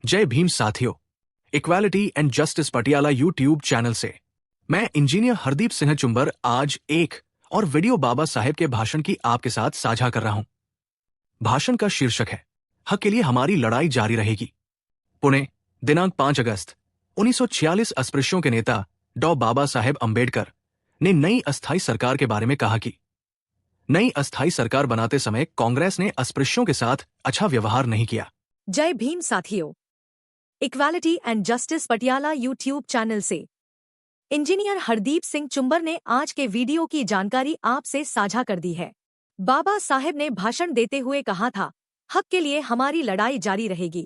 जय भीम साथियों, equality and justice Patiala YouTube channel से मैं इंजीनियर हरदीप सिंह चुंबर आज एक और वीडियो बाबा साहेब के भाषण की आपके साथ साझा कर रहा हूं। भाषण का शीर्षक है हक के लिए हमारी लड़ाई जारी रहेगी। पुणे, दिनांक 5 अगस्त 1946। अस्पृश्यों के नेता डॉ बाबा साहेब अम्बेडकर ने नई अस्थायी सरकार के बारे में कहा कि नई अस्थायी सरकार बनाते समय कांग्रेस ने अस्पृश्यों के साथ अच्छा व्यवहार नहीं किया। जय भीम साथियों, equality and justice Patiala YouTube channel से इंजीनियर हरदीप सिंह चुंबर ने आज के वीडियो की जानकारी आपसे साझा कर दी है। बाबा साहेब ने भाषण देते हुए कहा था, हक के लिए हमारी लड़ाई जारी रहेगी।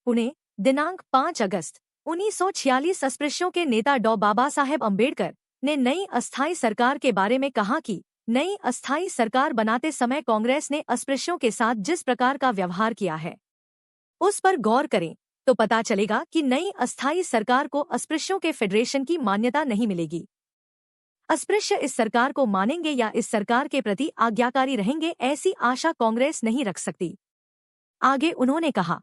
पुणे, दिनांक 5 अगस्त 1946। अस्पृश्यों के नेता डॉ बाबा साहेब अम्बेडकर ने नई अस्थायी सरकार के बारे में कहा कि नई अस्थायी सरकार बनाते समय कांग्रेस ने अस्पृश्यों के साथ जिस प्रकार का व्यवहार किया है उस पर गौर करें तो पता चलेगा कि नई अस्थायी सरकार को अस्पृश्यों के फेडरेशन की मान्यता नहीं मिलेगी। अस्पृश्य इस सरकार को मानेंगे या इस सरकार के प्रति आज्ञाकारी रहेंगे, ऐसी आशा कांग्रेस नहीं रख सकती। आगे उन्होंने कहा,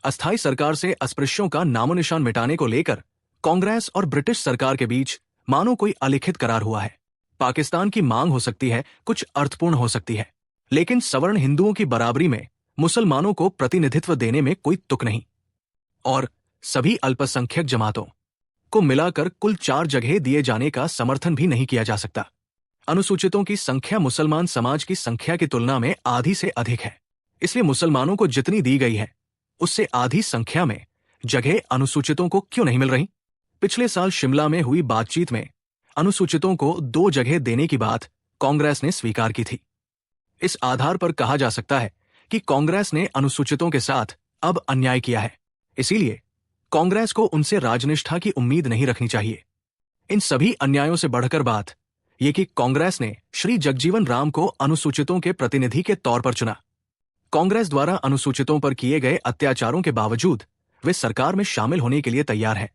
अस्थायी सरकार से अस्पृश्यों का नामोनिशान मिटाने को लेकर कांग्रेस और ब्रिटिश सरकार के बीच मानो कोई अलिखित करार हुआ है। पाकिस्तान की मांग हो सकती है, कुछ अर्थपूर्ण हो सकती है, लेकिन सवर्ण हिंदुओं की बराबरी में मुसलमानों को प्रतिनिधित्व देने में कोई तुक नहीं और सभी अल्पसंख्यक जमातों को मिलाकर कुल 4 जगह दिए जाने का समर्थन भी नहीं किया जा सकता। अनुसूचितों की संख्या मुसलमान समाज की संख्या की तुलना में आधी से अधिक है, इसलिए मुसलमानों को जितनी दी गई है उससे आधी संख्या में जगह अनुसूचितों को क्यों नहीं मिल रही। पिछले साल शिमला में हुई बातचीत में अनुसूचितों को 2 जगह देने की बात कांग्रेस ने स्वीकार की थी। इस आधार पर कहा जा सकता है कि कांग्रेस ने अनुसूचितों के साथ अब अन्याय किया है, इसीलिए कांग्रेस को उनसे राजनिष्ठा की उम्मीद नहीं रखनी चाहिए। इन सभी अन्यायों से बढ़कर बात यह कि कांग्रेस ने श्री जगजीवन राम को अनुसूचितों के प्रतिनिधि के तौर पर चुना। कांग्रेस द्वारा अनुसूचितों पर किए गए अत्याचारों के बावजूद वे सरकार में शामिल होने के लिए तैयार है।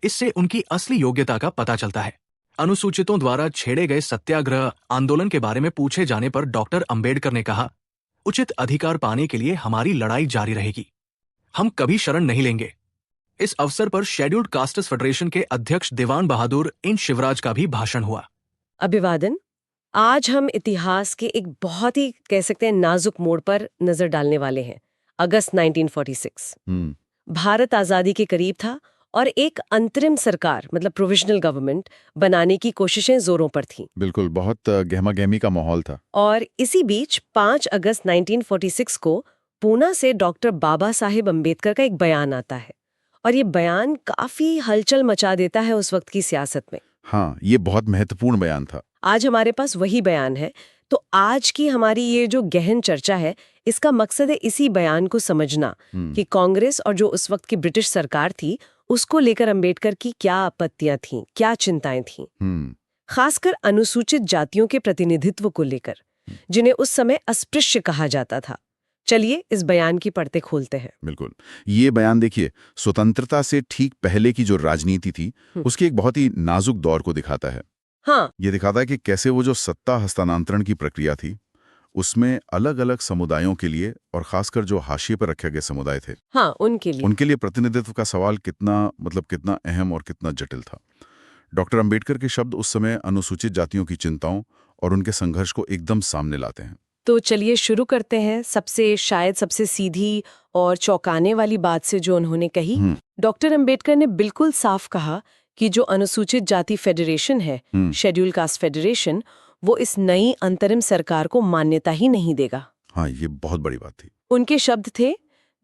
इससे उनकी असली योग्यता का पता चलता है। अनुसूचितों द्वारा छेड़े गए सत्याग्रह आंदोलन के बारे में पूछे जाने पर डॉक्टर अंबेडकर ने कहा, उचित अधिकार पाने के लिए हमारी लड़ाई जारी रहेगी, हम कभी शरण नहीं लेंगे। इस अवसर पर शेड्यूल्ड कास्ट्स फेडरेशन के अध्यक्ष दीवान बहादुर इन शिवराज का भी भाषण हुआ। अभिवादन। आज हम इतिहास के एक बहुत ही कह सकते हैं नाजुक मोड़ पर नजर डालने वाले हैं। अगस्त 1946। भारत आजादी के करीब था और एक अंतरिम सरकार मतलब प्रोविजनल गवर्नमेंट बनाने की कोशिशें जोरों पर थीं। बिल्कुल, बहुत गहमा-गहमी का माहौल था। और इसी बीच 5 अगस्त 1946 को पूना से डॉक्टर बाबा साहेब अम्बेडकर का एक बयान आता है और ये बयान काफी हलचल मचा देता है उस वक्त की सियासत में। हाँ, ये बहुत महत्वपूर्ण बयान था। आज हमारे पास वही बयान है, तो आज की हमारी ये जो गहन चर्चा है इसका मकसद है इसी बयान को समझना कि कांग्रेस और जो उस वक्त की ब्रिटिश सरकार थी उसको लेकर अम्बेडकर की क्या आपत्तियां थीं, क्या चिंताएं थीं, खासकर अनुसूचित जातियों के प्रतिनिधित्व को लेकर, जिन्हें उस समय अस्पृश्य कहा जाता था। चलिए इस बयान की परतें खोलते हैं। बिल्कुल, ये बयान देखिए, स्वतंत्रता से ठीक पहले की जो राजनीति थी उसके एक बहुत ही नाजुक दौर को दिखाता है। हाँ, ये दिखाता है कि कैसे वो जो सत्ता हस्तांतरण की प्रक्रिया थी उसमें अलग अलग समुदायों के लिए और खासकर जो हाशिए पर रखे गए समुदाय थे, हाँ, उनके लिए प्रतिनिधित्व का सवाल कितना अहम और कितना जटिल था। डॉक्टर अंबेडकर के शब्द उस समय अनुसूचित जातियों की चिंताओं और उनके संघर्ष को एकदम सामने लाते हैं। तो चलिए शुरू करते हैं शायद सबसे सीधी और चौंकाने वाली बात से जो उन्होंने कही। डॉक्टर अंबेडकर ने बिल्कुल साफ कहा कि जो अनुसूचित जाति फेडरेशन है, शेड्यूल कास्ट फेडरेशन, वो इस नई अंतरिम सरकार को मान्यता ही नहीं देगा। हाँ, ये बहुत बड़ी बात थी। उनके शब्द थे,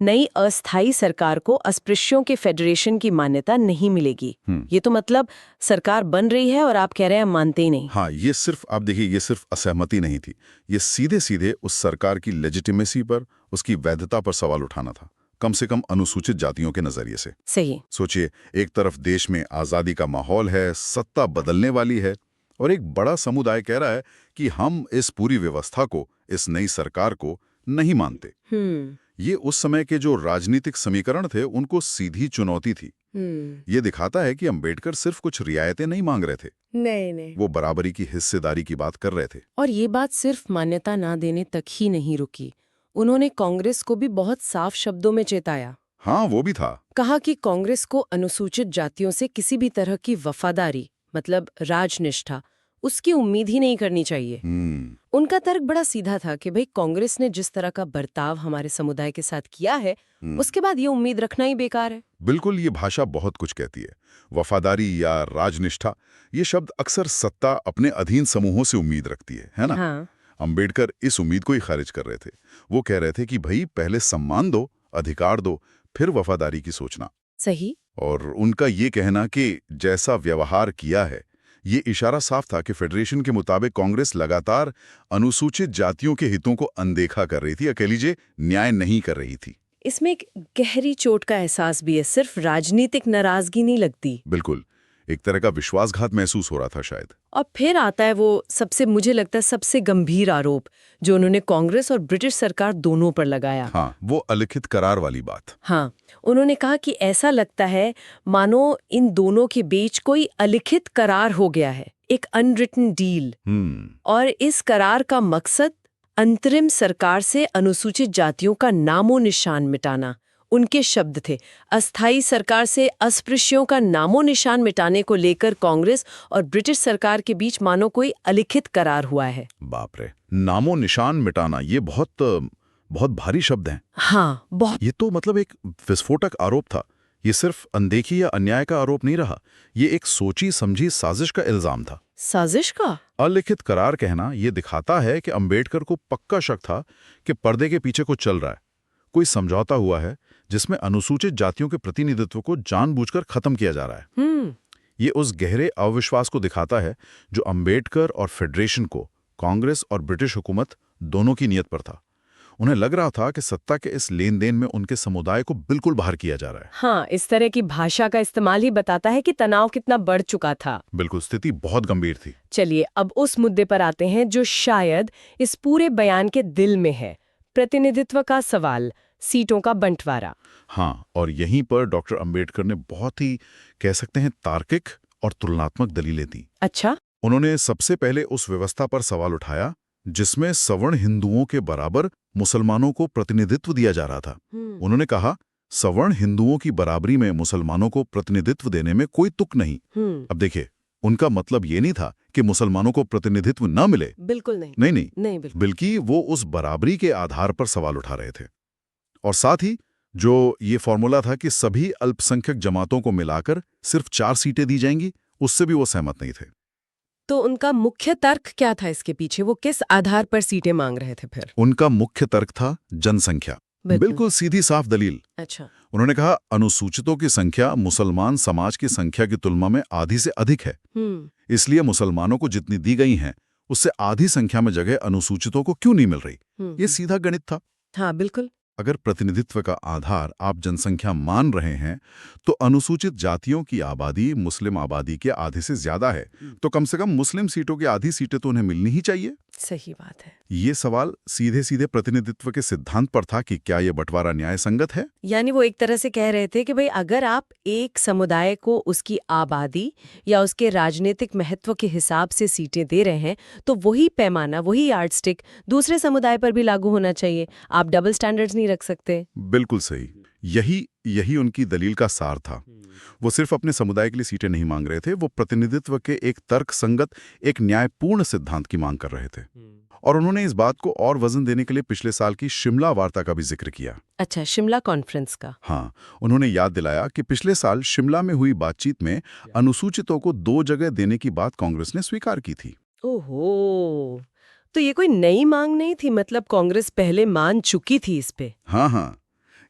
नई अस्थायी सरकार को अस्पृश्यों के फेडरेशन की मान्यता नहीं मिलेगी। ये तो मतलब सरकार बन रही है और आप कह रहे हैं मानते ही नहीं। हाँ, ये सिर्फ आप देखिए, ये सिर्फ असहमति नहीं थी, ये सीधे सीधे उस सरकार की लेजिटिमेसी पर, उसकी वैधता पर सवाल उठाना था, कम से कम अनुसूचित जातियों के नजरिए से। सही सोचिए, एक तरफ देश में आजादी का माहौल है, सत्ता बदलने वाली है और एक बड़ा समुदाय कह रहा है कि हम इस पूरी व्यवस्था को, इस नई सरकार को नहीं मानते। ये उस समय के जो राजनीतिक समीकरण थे उनको सीधी चुनौती थी। ये दिखाता है कि अंबेडकर सिर्फ कुछ रियायतें नहीं मांग रहे थे, नहीं, वो बराबरी की हिस्सेदारी की बात कर रहे थे। और ये बात सिर्फ मान्यता ना देने तक ही नहीं रुकी, उन्होंने कांग्रेस को भी बहुत साफ शब्दों में चेताया। हाँ, वो भी था। कहा कि कांग्रेस को अनुसूचित जातियों से किसी भी तरह की वफादारी, मतलब राजनिष्ठा, उसकी उम्मीद ही नहीं करनी चाहिए। उनका तर्क बड़ा सीधा था कि भाई कांग्रेस ने जिस तरह का बर्ताव हमारे समुदाय के साथ किया है, उसके बाद ये उम्मीद रखना ही बेकार है। बिल्कुल, ये भाषा बहुत कुछ कहती है। वफादारी या राजनिष्ठा, ये शब्द अक्सर सत्ता अपने अधीन समूहों से उम्मीद रखती है ना? हाँ। अंबेडकर इस उम्मीद को ही खारिज कर रहे थे। वो कह रहे थे कि भाई पहले सम्मान दो, अधिकार दो, फिर वफादारी की सोचना। सही। और उनका ये कहना कि जैसा व्यवहार किया है, ये इशारा साफ था कि फेडरेशन के मुताबिक कांग्रेस लगातार अनुसूचित जातियों के हितों को अनदेखा कर रही थी, कह लीजिए न्याय नहीं कर रही थी। इसमें एक गहरी चोट का एहसास भी है, सिर्फ राजनीतिक नाराजगी नहीं लगती। बिल्कुल, एक तरह का विश्वासघात महसूस हो रहा था शायद। और फिर आता है वो सबसे, मुझे लगता है सबसे गंभीर आरोप जो उन्होंने कांग्रेस और ब्रिटिश सरकार दोनों पर लगाया। हाँ, वो अलिखित करार वाली बात। हाँ, उन्होंने कहा कि ऐसा लगता है मानो इन दोनों के बीच कोई अलिखित करार हो गया है, एक अनरिटन डील। और इस करार का मकसद अंतरिम सरकार से अनुसूचित जातियों का नामो निशान मिटाना। उनके शब्द थे, अस्थाई सरकार से अस्पृश्यों का नामो निशान मिटाने को लेकर कांग्रेस और ब्रिटिश सरकार के बीच मानो कोई अलिखित करार हुआ है। बाप रे, नामो निशान मिटाना, ये बहुत भारी शब्द हैं। हाँ, बहुत। ये तो मतलब एक विस्फोटक आरोप था। ये सिर्फ अनदेखी या अन्याय का आरोप नहीं रहा, ये एक सोची समझी साजिश का इल्जाम था। साजिश का? अलिखित करार कहना ये दिखाता है कि अंबेडकर को पक्का शक था कि पर्दे के पीछे कुछ चल रहा है, कोई समझौता हुआ है जिसमें अनुसूचित जातियों के प्रतिनिधित्व को जानबूझकर खत्म किया जा रहा है। ये उस गहरे अविश्वास को दिखाता है जो अंबेडकर और फेडरेशन को, कांग्रेस और ब्रिटिश हुकूमत दोनों की नीयत पर था। उन्हें लग रहा था कि सत्ता के इस लेन देन में उनके समुदाय को बिल्कुल बाहर किया जा रहा है। हाँ, इस तरह की भाषा का इस्तेमाल ही बताता है कि तनाव कितना बढ़ चुका था। बिल्कुल, स्थिति बहुत गंभीर थी। चलिए अब उस मुद्दे पर आते हैं जो शायद इस पूरे बयान के दिल में है, प्रतिनिधित्व का सवाल, सीटों का बंटवारा। हाँ, और यहीं पर डॉक्टर अंबेडकर ने बहुत ही, कह सकते हैं, तार्किक और तुलनात्मक दलीलें दी। अच्छा। उन्होंने सबसे पहले उस व्यवस्था पर सवाल उठाया जिसमें सवर्ण हिंदुओं के बराबर मुसलमानों को प्रतिनिधित्व दिया जा रहा था। उन्होंने कहा, सवर्ण हिंदुओं की बराबरी में मुसलमानों को प्रतिनिधित्व देने में कोई तुक नहीं। अब देखिए, उनका मतलब ये नहीं था कि मुसलमानों को प्रतिनिधित्व न मिले। बिल्कुल नहीं। नहीं, बल्कि वो उस बराबरी के आधार पर सवाल उठा रहे थे। और साथ ही जो ये फॉर्मूला था कि सभी अल्पसंख्यक जमातों को मिलाकर सिर्फ 4 सीटें दी जाएंगी, उससे भी वो सहमत नहीं थे। तो उनका मुख्य तर्क क्या था इसके पीछे? वो किस आधार पर सीटें मांग रहे थे फिर? उनका मुख्य तर्क था जनसंख्या। बिल्कुल सीधी साफ दलील। अच्छा। उन्होंने कहा, अनुसूचितों की संख्या मुसलमान समाज की संख्या की तुलना में आधी से अधिक है, इसलिए मुसलमानों को जितनी दी गई हैं उससे आधी संख्या में जगह अनुसूचितों को क्यों नहीं मिल रही। ये सीधा गणित था। हाँ, बिल्कुल। अगर प्रतिनिधित्व का आधार आप जनसंख्या मान रहे हैं तो अनुसूचित जातियों की आबादी मुस्लिम आबादी के आधे से ज्यादा है, तो कम से कम मुस्लिम सीटों की आधी सीटें तो उन्हें मिलनी ही चाहिए। सही बात है। ये सवाल सीधे सीधे प्रतिनिधित्व के सिद्धांत पर था कि क्या ये बंटवारा न्याय संगत है। यानी वो एक तरह से कह रहे थे कि भाई अगर आप एक समुदाय को उसकी आबादी या उसके राजनीतिक महत्व के हिसाब से सीटें दे रहे हैं तो वही पैमाना, वही यार्डस्टिक दूसरे समुदाय पर भी लागू होना चाहिए। आप डबल स्टैंडर्ड्स नहीं रख सकते। बिल्कुल सही। यही उनकी दलील का सार था। वो सिर्फ अपने समुदाय के लिए सीटें नहीं मांग रहे थे, वो प्रतिनिधित्व के एक तर्कसंगत, एक न्यायपूर्ण सिद्धांत की मांग कर रहे थे। और उन्होंने इस बात को और वजन देने के लिए पिछले साल की शिमला वार्ता का भी जिक्र किया। अच्छा, शिमला कॉन्फ्रेंस का? हाँ, उन्होंने याद दिलाया कि पिछले साल शिमला में हुई बातचीत में अनुसूचितों को 2 जगह देने की बात कांग्रेस ने स्वीकार की थी। ओहो, तो ये कोई नई मांग नहीं थी, मतलब कांग्रेस पहले मान चुकी थी इस पे। हाँ,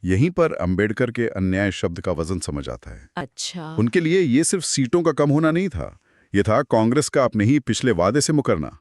यहीं पर अंबेडकर के अन्याय शब्द का वजन समझ आता है। अच्छा। उनके लिए ये सिर्फ सीटों का कम होना नहीं था, ये था कांग्रेस का अपने ही पिछले वादे से मुकरना।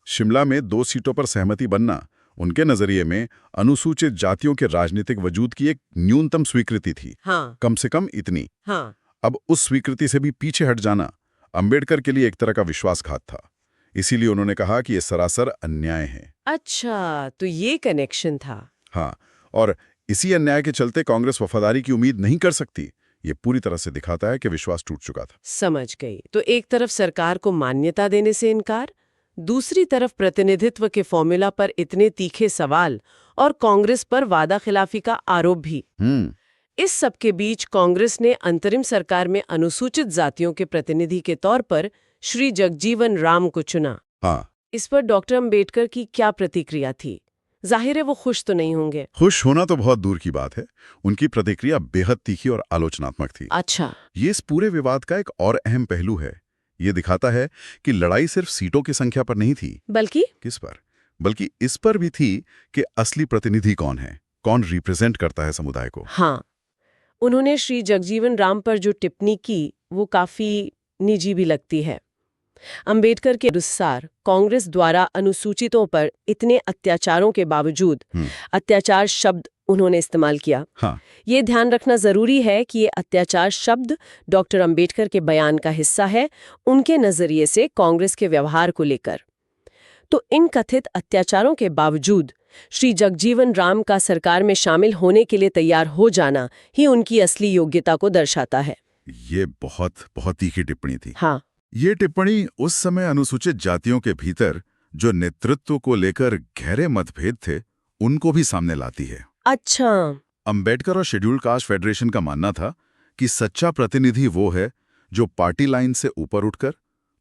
शिमला में 2 सीटों पर सहमति बनना उनके नजरिए में अनुसूचित जातियों के राजनीतिक वजूद की एक न्यूनतम स्वीकृति थी। हाँ। कम से कम इतनी। हाँ। अब उस स्वीकृति से भी पीछे हट जाना अंबेडकर के लिए एक तरह का विश्वासघात था। इसीलिए उन्होंने कहा कि यह सरासर अन्याय है। अच्छा, तो ये कनेक्शन था। हाँ, और इसी अन्याय के चलते कांग्रेस वफादारी की उम्मीद नहीं कर सकती। ये पूरी तरह से दिखाता है कि विश्वास टूट चुका था। समझ गई। तो एक तरफ सरकार को मान्यता देने से इनकार, दूसरी तरफ प्रतिनिधित्व के फॉर्मूला पर इतने तीखे सवाल और कांग्रेस पर वादा खिलाफी का आरोप भी। इस सब के बीच कांग्रेस ने अंतरिम सरकार में अनुसूचित जातियों के प्रतिनिधि के तौर पर श्री जगजीवन राम को चुना। हाँ, इस पर डॉक्टर अंबेडकर की क्या प्रतिक्रिया थी? जाहिर है वो खुश तो नहीं होंगे। खुश होना तो बहुत दूर की बात है। उनकी प्रतिक्रिया बेहद तीखी और आलोचनात्मक थी। अच्छा। ये इस पूरे विवाद का एक और अहम पहलू है। ये दिखाता है कि लड़ाई सिर्फ सीटों की संख्या पर नहीं थी, बल्कि बल्कि इस पर भी थी कि असली प्रतिनिधि कौन है, कौन रिप्रेजेंट करता है समुदाय को। हाँ, उन्होंने श्री जगजीवन राम पर जो टिप्पणी की वो काफी निजी भी लगती है। अंबेडकर के अनुसार कांग्रेस द्वारा अनुसूचितों पर इतने अत्याचारों के बावजूद अत्याचार शब्द उन्होंने इस्तेमाल किया। हाँ। ये ध्यान रखना जरूरी है कि ये अत्याचार शब्द डॉक्टर अंबेडकर के बयान का हिस्सा है, उनके नजरिए से कांग्रेस के व्यवहार को लेकर। तो इन कथित अत्याचारों के बावजूद श्री जगजीवन राम का सरकार में शामिल होने के लिए तैयार हो जाना ही उनकी असली योग्यता को दर्शाता है। ये बहुत तीखी टिप्पणी थी। हाँ, ये टिप्पणी उस समय अनुसूचित जातियों के भीतर जो नेतृत्व को लेकर गहरे मतभेद थे, उनको भी सामने लाती है। अच्छा। अंबेडकर और शेड्यूल्ड कास्ट फेडरेशन का मानना था कि सच्चा प्रतिनिधि वो है जो पार्टी लाइन से ऊपर उठकर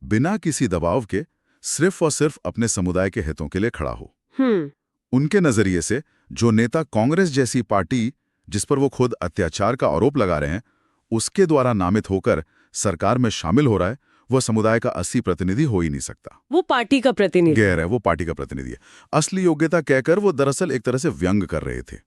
बिना किसी दबाव के सिर्फ और सिर्फ अपने समुदाय के हितों के लिए खड़ा हो। उनके नजरिए से जो नेता कांग्रेस जैसी पार्टी, जिस पर वो खुद अत्याचार का आरोप लगा रहे हैं, उसके द्वारा नामित होकर सरकार में शामिल हो रहा है, वो समुदाय का असली प्रतिनिधि हो ही नहीं सकता। वो पार्टी का प्रतिनिधि गैर है, वो पार्टी का प्रतिनिधि है। असली योग्यता कहकर वो दरअसल एक तरह से व्यंग कर रहे थे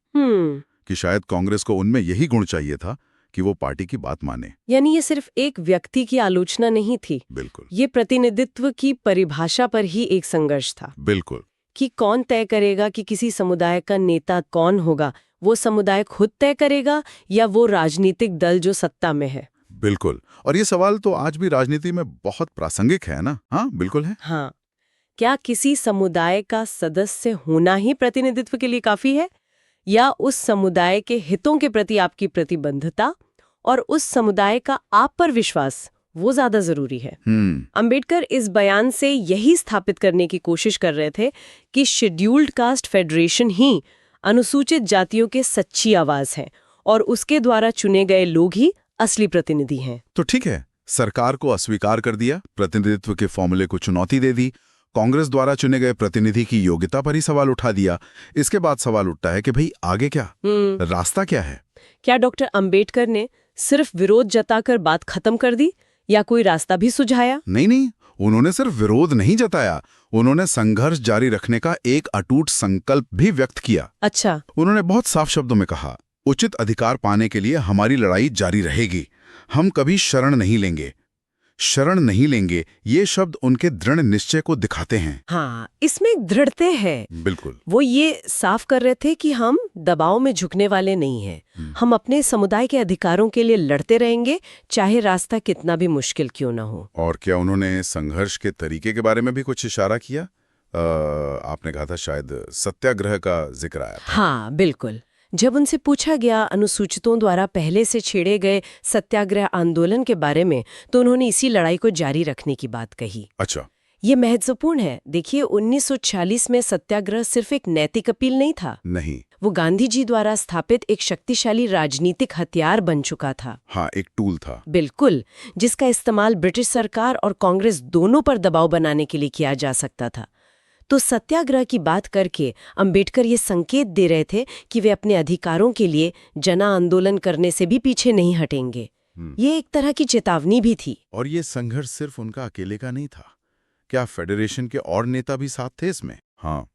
कि शायद कांग्रेस को उनमें यही गुण चाहिए था कि वो पार्टी की बात माने। यानी ये सिर्फ एक व्यक्ति की आलोचना नहीं थी। बिल्कुल। ये प्रतिनिधित्व की परिभाषा पर ही एक संघर्ष था। बिल्कुल। कि कौन तय करेगा कि किसी समुदाय का नेता कौन होगा? वो समुदाय खुद तय करेगा या वो राजनीतिक दल जो सत्ता में है? बिल्कुल। और ये सवाल तो आज भी राजनीति में बहुत प्रासंगिक है ना? हाँ, बिल्कुल है। हाँ। क्या किसी समुदाय का सदस्य होना ही प्रतिनिधित्व के लिए काफी है, या उस समुदाय के हितों के प्रति आपकी प्रतिबद्धता और उस समुदाय का आप पर विश्वास, वो ज्यादा जरूरी है? अंबेडकर इस बयान से यही स्थापित करने की कोशिश कर रहे थे कि शेड्यूल्ड कास्ट फेडरेशन ही अनुसूचित जातियों के सच्ची आवाज है और उसके द्वारा चुने गए लोग ही असली प्रतिनिधि हैं। तो ठीक है, सरकार को अस्वीकार कर दिया, प्रतिनिधित्व के फॉर्मूले को चुनौती दे दी, कांग्रेस द्वारा चुने गए प्रतिनिधि की योग्यता पर ही सवाल उठा दिया। इसके बाद सवाल उठता है कि भाई आगे क्या, रास्ता क्या है? क्या डॉक्टर अंबेडकर ने सिर्फ विरोध जताकर बात खत्म कर दी या कोई रास्ता भी सुझाया? नहीं, उन्होंने सिर्फ विरोध नहीं जताया, उन्होंने संघर्ष जारी रखने का एक अटूट संकल्प भी व्यक्त किया। अच्छा। उन्होंने बहुत साफ शब्दों में कहा, उचित अधिकार पाने के लिए हमारी लड़ाई जारी रहेगी, हम कभी शरण नहीं लेंगे। शरण नहीं लेंगे, ये शब्द उनके दृढ़ निश्चय को दिखाते हैं। हाँ, इसमें दृढ़ता है। बिल्कुल। वो ये साफ कर रहे थे कि हम दबाव में झुकने वाले नहीं हैं। हम अपने समुदाय के अधिकारों के लिए लड़ते रहेंगे, चाहे रास्ता कितना भी मुश्किल क्यों ना हो। और क्या उन्होंने संघर्ष के तरीके के बारे में भी कुछ इशारा किया? आपने कहा था शायद सत्याग्रह का जिक्र आया था। हाँ, बिल्कुल। जब उनसे पूछा गया अनुसूचितों द्वारा पहले से छेड़े गए सत्याग्रह आंदोलन के बारे में, तो उन्होंने इसी लड़ाई को जारी रखने की बात कही। अच्छा। ये महत्वपूर्ण है। देखिए, 1940 में सत्याग्रह सिर्फ एक नैतिक अपील नहीं था। नहीं, वो गांधी जी द्वारा स्थापित एक शक्तिशाली राजनीतिक हथियार बन चुका था। हाँ, एक टूल था। बिल्कुल, जिसका इस्तेमाल ब्रिटिश सरकार और कांग्रेस दोनों पर दबाव बनाने के लिए किया जा सकता था। तो सत्याग्रह की बात करके अंबेडकर ये संकेत दे रहे थे कि वे अपने अधिकारों के लिए जन आंदोलन करने से भी पीछे नहीं हटेंगे। ये एक तरह की चेतावनी भी थी। और ये संघर्ष सिर्फ उनका अकेले का नहीं था। क्या फेडरेशन के और नेता भी साथ थे इसमें? हाँ,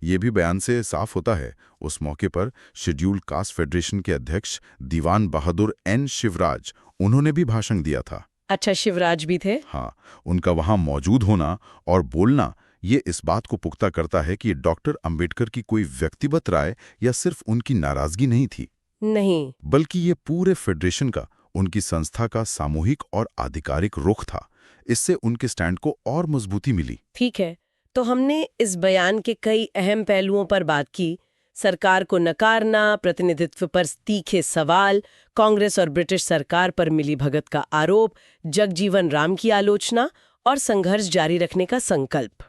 ये भी बयान से साफ होता है। उस मौके पर शेड्यूल्ड कास्ट फेडरेशन के अध्यक्ष दीवान बहादुर एन शिवराज, उन्होंने भी भाषण दिया था। अच्छा, शिवराज भी थे? हाँ, उनका वहां मौजूद होना और बोलना ये इस बात को पुख्ता करता है कि डॉक्टर अंबेडकर की कोई व्यक्तिगत राय या सिर्फ उनकी नाराजगी नहीं थी, नहीं, बल्कि ये पूरे फेडरेशन का, उनकी संस्था का सामूहिक और आधिकारिक रुख था। इससे उनके स्टैंड को और मजबूती मिली। ठीक है, तो हमने इस बयान के कई अहम पहलुओं पर बात की। सरकार को नकारना, प्रतिनिधित्व पर तीखे सवाल, कांग्रेस और ब्रिटिश सरकार पर मिलीभगत का आरोप, जगजीवन राम की आलोचना और संघर्ष जारी रखने का संकल्प।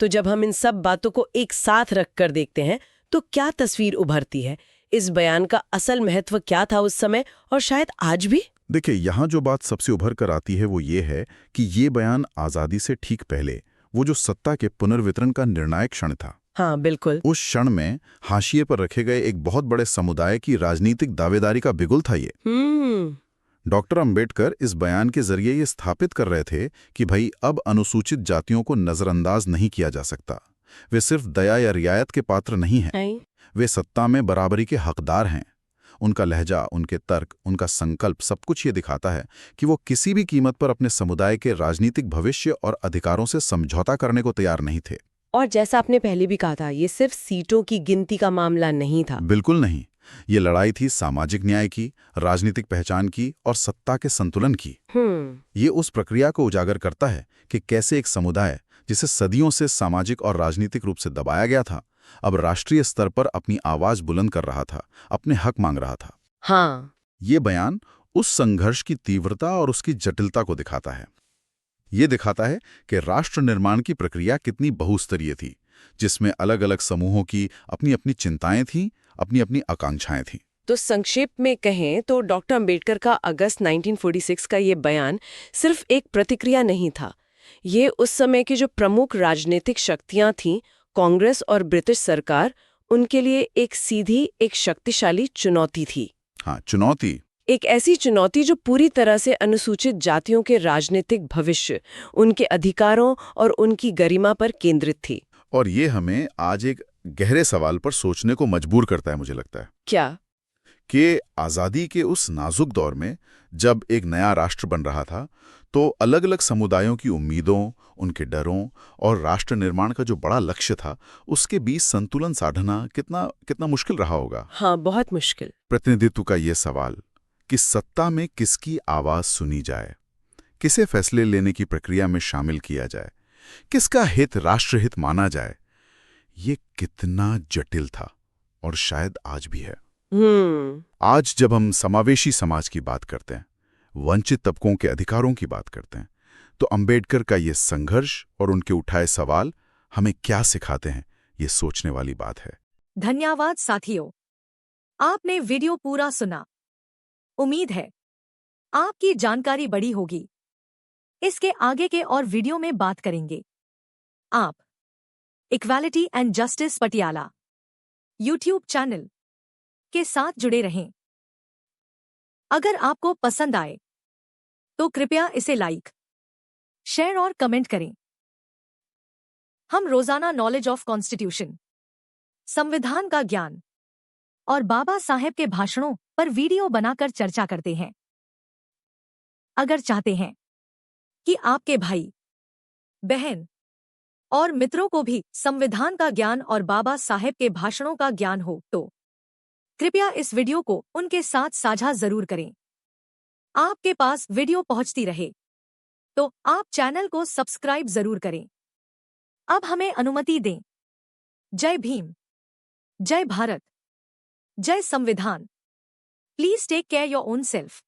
तो जब हम इन सब बातों को एक साथ रखकर देखते हैं तो क्या तस्वीर उभरती है? इस बयान का असल महत्व क्या था उस समय और शायद आज भी? देखिए, यहाँ जो बात सबसे उभर कर आती है वो ये है कि ये बयान आज़ादी से ठीक पहले वो जो सत्ता के पुनर्वितरण का निर्णायक क्षण था, हाँ बिल्कुल। उस क्षण में हाशिए पर रखे गए एक बहुत बड़े समुदाय की राजनीतिक दावेदारी का बिगुल था ये। डॉक्टर अंबेडकर इस बयान के जरिए ये स्थापित कर रहे थे कि भाई अब अनुसूचित जातियों को नजरअंदाज नहीं किया जा सकता। वे सिर्फ दया या रियायत के पात्र नहीं हैं, वे सत्ता में बराबरी के हकदार हैं। उनका लहजा, उनके तर्क, उनका संकल्प सब कुछ ये दिखाता है कि वो किसी भी कीमत पर अपने समुदाय के राजनीतिक भविष्य और अधिकारों से समझौता करने को तैयार नहीं थे। और जैसा आपने पहले भी कहा था, ये सिर्फ सीटों की गिनती का मामला नहीं था। बिल्कुल नहीं। ये लड़ाई थी सामाजिक न्याय की, राजनीतिक पहचान की और सत्ता के संतुलन की। ये उस प्रक्रिया को उजागर करता है कि कैसे एक समुदाय जिसे सदियों से सामाजिक और राजनीतिक रूप से दबाया गया था, अब राष्ट्रीय स्तर पर अपनी आवाज बुलंद कर रहा था, अपने हक मांग रहा था। हाँ, ये बयान उस संघर्ष की तीव्रता और उसकी जटिलता को दिखाता है। ये दिखाता है कि राष्ट्र निर्माण की प्रक्रिया कितनी बहुस्तरीय थी, जिसमें अलग अलग समूहों की अपनी अपनी चिंताएं थीं, अपनी अपनी आकांक्षाएं थीं। तो संक्षेप में कहें तो डॉक्टर अंबेडकर का अगस्त 1946 का ये बयान सिर्फ एक प्रतिक्रिया नहीं था। ये उस समय की जो प्रमुख राजनीतिक शक्तियां थीं, कांग्रेस और ब्रिटिश सरकार, उनके लिए एक सीधी, एक शक्तिशाली चुनौती थी। हाँ, चुनौती। एक ऐसी चुनौती जो पूरी तरह से अनुसूचित जातियों के राजनीतिक भविष्य, उनके अधिकारों और उनकी गरिमा पर केंद्रित थी। और ये हमें आज एक गहरे सवाल पर सोचने को मजबूर करता है, मुझे लगता है। क्या? कि आज़ादी के उस नाजुक दौर में जब एक नया राष्ट्र बन रहा था, तो अलग अलग समुदायों की उम्मीदों, उनके डरों और राष्ट्र निर्माण का जो बड़ा लक्ष्य था, उसके बीच संतुलन साधना कितना मुश्किल रहा होगा। हाँ, बहुत मुश्किल। प्रतिनिधित्व का ये सवाल कि सत्ता में किसकी आवाज सुनी जाए, किसे फैसले लेने की प्रक्रिया में शामिल किया जाए, किसका हित राष्ट्रहित माना जाए, ये कितना जटिल था और शायद आज भी है। आज जब हम समावेशी समाज की बात करते हैं, वंचित तबकों के अधिकारों की बात करते हैं, तो अंबेडकर का ये संघर्ष और उनके उठाए सवाल हमें क्या सिखाते हैं, ये सोचने वाली बात है। धन्यवाद साथियों, आपने वीडियो पूरा सुना। उम्मीद है आपकी जानकारी बढ़ी होगी। इसके आगे के और वीडियो में बात करेंगे। आप equality and justice Patiala YouTube channel के साथ जुड़े रहें। अगर आपको पसंद आए तो कृपया इसे लाइक, शेयर और कमेंट करें। हम रोजाना नॉलेज ऑफ कॉन्स्टिट्यूशन, संविधान का ज्ञान और बाबा साहेब के भाषणों पर वीडियो बनाकर चर्चा करते हैं। अगर चाहते हैं कि आपके भाई, बहन और मित्रों को भी संविधान का ज्ञान और बाबा साहेब के भाषणों का ज्ञान हो, तो कृपया इस वीडियो को उनके साथ साझा जरूर करें। आपके पास वीडियो पहुंचती रहे तो आप चैनल को सब्सक्राइब जरूर करें। अब हमें अनुमति दें। जय भीम, जय भारत, जय संविधान। Please take care your own self.